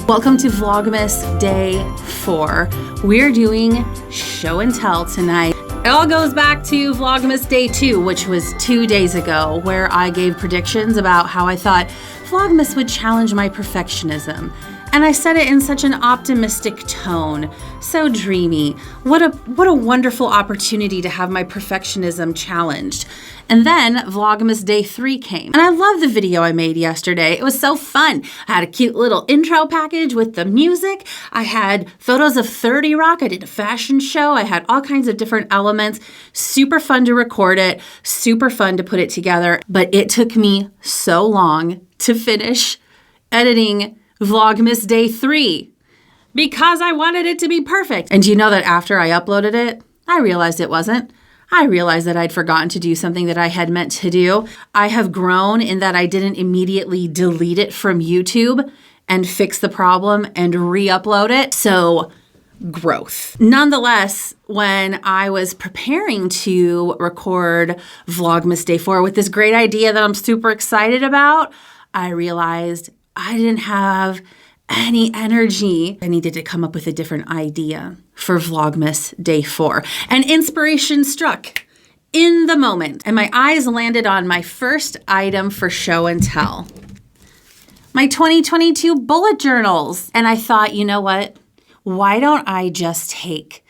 Welcome to Vlogmas Day 4. We're doing show and tell tonight. It all goes back to Vlogmas Day 2, which was 2 days ago, where I gave predictions about how I thought Vlogmas would challenge my perfectionism. And I said it in such an optimistic tone, so dreamy. What a wonderful opportunity to have my perfectionism challenged. And then Vlogmas Day 3 came. And I love the video I made yesterday. It was so fun. I had a cute little intro package with the music. I had photos of 30 Rock. I did a fashion show. I had all kinds of different elements. Super fun to record it. Super fun to put it together. But it took me so long to finish editing Vlogmas Day 3 because I wanted it to be perfect. And do you know that after I uploaded it, I realized it wasn't. I realized that I'd forgotten to do something that I had meant to do. I have grown in that I didn't immediately delete it from YouTube and fix the problem and re-upload it. So, growth. Nonetheless, when I was preparing to record Vlogmas Day 4 with this great idea that I'm super excited about, I realized I didn't have any energy. I needed to come up with a different idea for Vlogmas Day 4. And inspiration struck in the moment. And my eyes landed on my first item for show and tell. My 2022 bullet journals. And I thought, you know what? Why don't I just take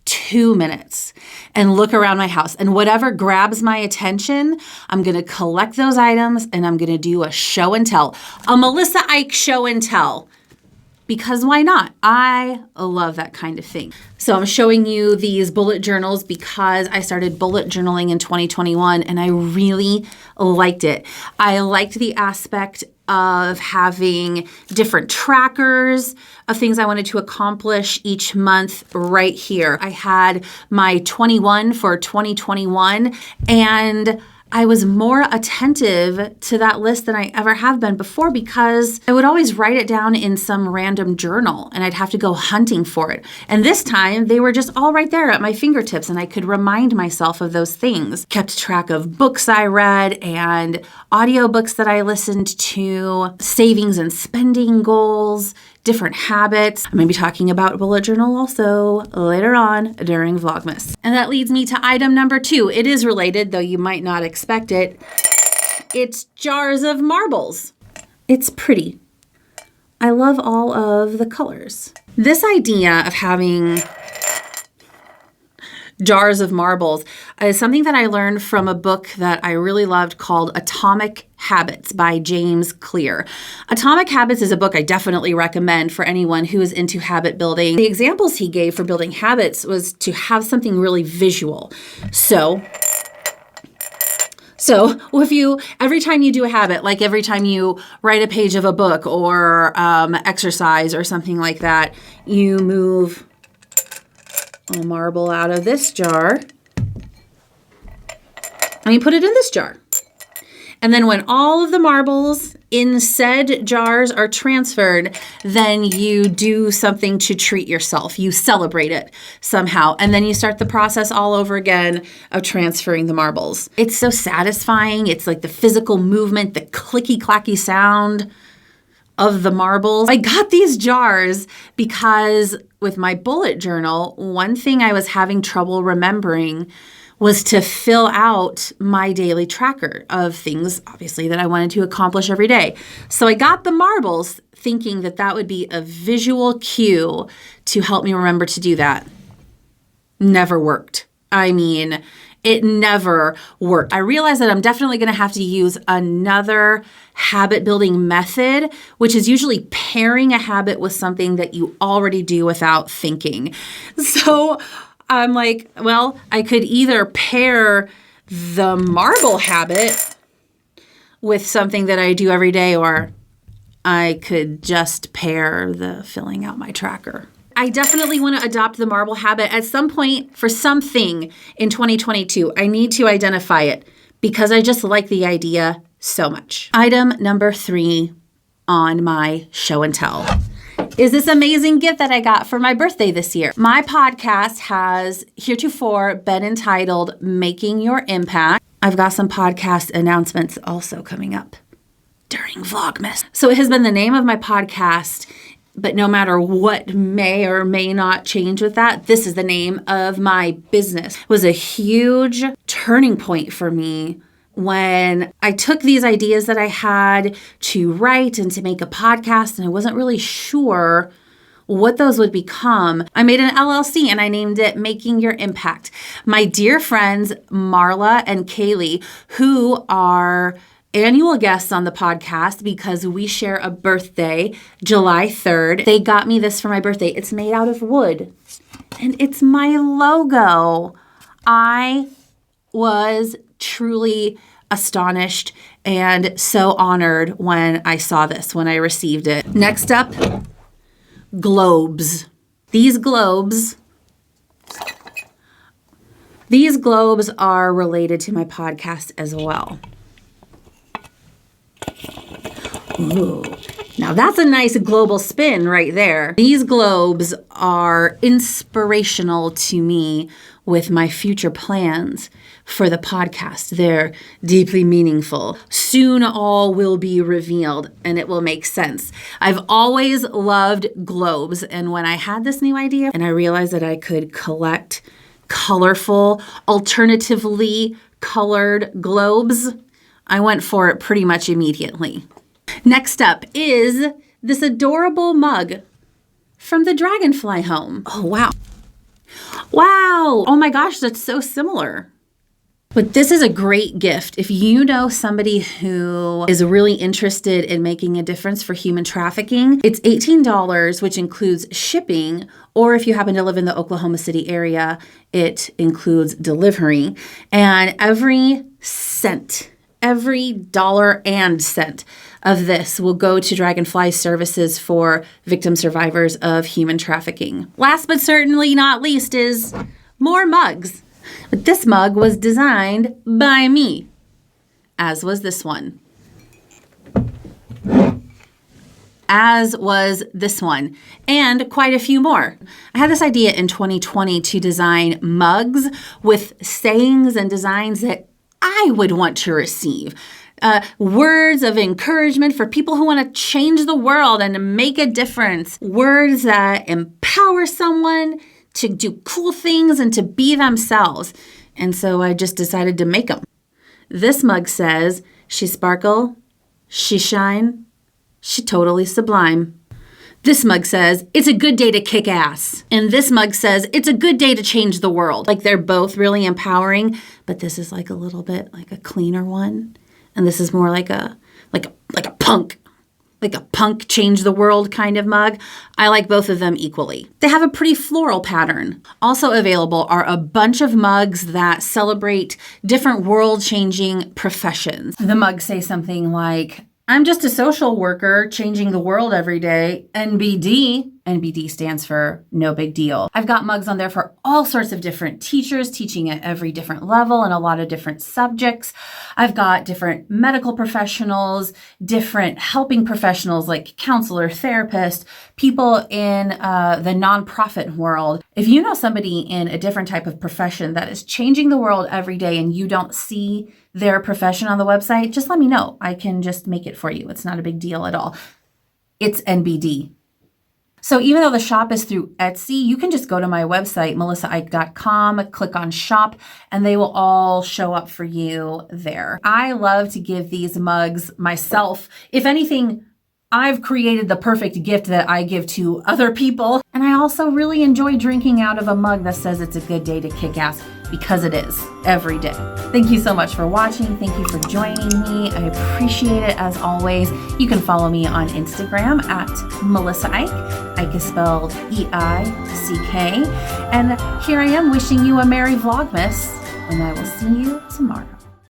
2 minutes and look around my house, and whatever grabs my attention, I'm going to collect those items and I'm going to do a show and tell, a Melissa Ike show and tell, because why not? I love that kind of thing. So I'm showing you these bullet journals because I started bullet journaling in 2021 and I really liked it. I liked the aspect of having different trackers of things I wanted to accomplish each month right here. I had my 21 for 2021, and I was more attentive to that list than I ever have been before because I would always write it down in some random journal and I'd have to go hunting for it. And this time they were just all right there at my fingertips and I could remind myself of those things. Kept track of books I read and audiobooks that I listened to, savings and spending goals, different habits. I'm going to be talking about bullet journal also later on during Vlogmas. And that leads me to item number 2. It is related, though you might not expect it. It's jars of marbles. It's pretty. I love all of the colors. This idea of having jars of marbles is something that I learned from a book that I really loved called Atomic Habits by James Clear. Atomic Habits is a book I definitely recommend for anyone who is into habit building. The examples he gave for building habits was to have something really visual. So if you, every time you do a habit, like every time you write a page of a book or exercise or something like that, you move a marble out of this jar and you put it in this jar. And then when all of the marbles in said jars are transferred, then you do something to treat yourself. You celebrate it somehow. And then you start the process all over again of transferring the marbles. It's so satisfying. It's like the physical movement, the clicky-clacky sound of the marbles. I got these jars because with my bullet journal, one thing I was having trouble remembering was to fill out my daily tracker of things, obviously, that I wanted to accomplish every day. So I got the marbles thinking that that would be a visual cue to help me remember to do that. Never worked. I mean, it never worked. I realized that I'm definitely going to have to use another habit building method, which is usually pairing a habit with something that you already do without thinking. So I'm like, well, I could either pair the marble habit with something that I do every day, or I could just pair the filling out my tracker. I definitely want to adopt the marble habit at some point for something in 2022. I need to identify it because I just like the idea so much. Item number 3 on my show and tell is this amazing gift that I got for my birthday this year. My podcast has heretofore been entitled Making Your Impact. I've got some podcast announcements also coming up during Vlogmas. So it has been the name of my podcast But no matter what may or may not change with that, this is the name of my business. It was a huge turning point for me when I took these ideas that I had to write and to make a podcast, and I wasn't really sure what those would become. I made an LLC and I named it Making Your Impact. My dear friends, Marla and Kaylee, who are annual guests on the podcast because we share a birthday, July 3rd. They got me this for my birthday. It's made out of wood and it's my logo. I was truly astonished and so honored when I saw this, when I received it. Next up, globes. These globes are related to my podcast as well. Ooh, now that's a nice global spin right there. These globes are inspirational to me with my future plans for the podcast. They're deeply meaningful. Soon all will be revealed and it will make sense. I've always loved globes, and when I had this new idea and I realized that I could collect colorful, alternatively colored globes, I went for it pretty much immediately. Next up is this adorable mug from the Dragonfly Home. Oh, wow. Wow. Oh my gosh, that's so similar. But this is a great gift. If you know somebody who is really interested in making a difference for human trafficking, it's $18, which includes shipping, or if you happen to live in the Oklahoma City area, it includes delivery. And every dollar and cent of this will go to Dragonfly Services for victim survivors of human trafficking. Last but certainly not least is more mugs. But this mug was designed by me, as was this one. As was this one, and quite a few more. I had this idea in 2020 to design mugs with sayings and designs that I would want to receive. Words of encouragement for people who want to change the world and make a difference. Words that empower someone to do cool things and to be themselves. And so I just decided to make them. This mug says, she sparkle, she shine, she totally sublime. This mug says, it's a good day to kick ass. And this mug says, it's a good day to change the world. Like, they're both really empowering, but this is like a little bit like a cleaner one. And this is more like a punk change the world kind of mug. I like both of them equally. They have a pretty floral pattern. Also available are a bunch of mugs that celebrate different world-changing professions. The mugs say something like, I'm just a social worker changing the world every day, NBD. NBD stands for no big deal. I've got mugs on there for all sorts of different teachers teaching at every different level and a lot of different subjects. I've got different medical professionals, different helping professionals like counselor, therapist, people in the nonprofit world. If you know somebody in a different type of profession that is changing the world every day and you don't see their profession on the website, just let me know. I can just make it for you. It's not a big deal at all. It's NBD. So even though the shop is through Etsy, you can just go to my website, melissaike.com, click on shop, and they will all show up for you there. I love to give these mugs myself. If anything, I've created the perfect gift that I give to other people. And I also really enjoy drinking out of a mug that says it's a good day to kick ass, because it is every day. Thank you so much for watching. Thank you for joining me. I appreciate it as always. You can follow me on Instagram at Melissa Ike. Ike is spelled E-I-C-K. And here I am wishing you a Merry Vlogmas, and I will see you tomorrow.